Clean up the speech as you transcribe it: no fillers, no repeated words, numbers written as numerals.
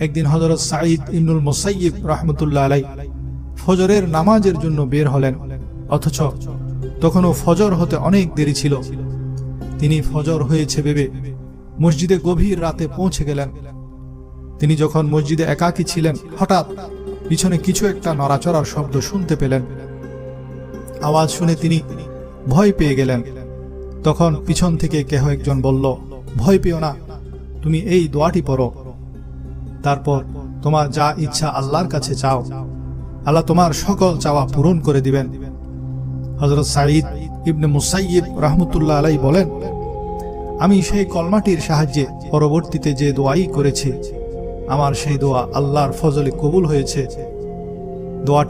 একদিন হযরত সাঈদ ইবনুল মুসাইয়িব রাহমাতুল্লাহ আলাইহি ফজরের নামাজের জন্য বের হলেন, অথচ তখনও ফজর হতে অনেক দেরি ছিল। তিনি ফজর হয়েছে ভেবে মসজিদে গভীর রাতে পৌঁছে গেলেন। তিনি যখন মসজিদে একাকী ছিলেন, হঠাৎ পিছনে কিছু একটা নড়াচড়ার শব্দ শুনতে পেলেন। আওয়াজ শুনে তিনি ভয় পেয়ে গেলেন। তখন পিছন থেকে কেহ একজন বলল, ভয় পেও না, তুমি এই দোয়াটি পড়ো, তারপর তোমার যা ইচ্ছা আল্লাহর কাছে চাও, আল্লাহ তোমার সকল চাওয়া পূরণ করে দিবেন। হযরত সাঈদ ইবনে মুসাইয়িব রাহমাতুল্লাহ আলাইহি বলেন, আমি সেই কলমাটির সাহায্যে পরবর্তীতে যে দোয়াই করেছি, আমার সেই দোয়া আল্লাহর ফজলে কবুল হয়েছে। দোয়াটি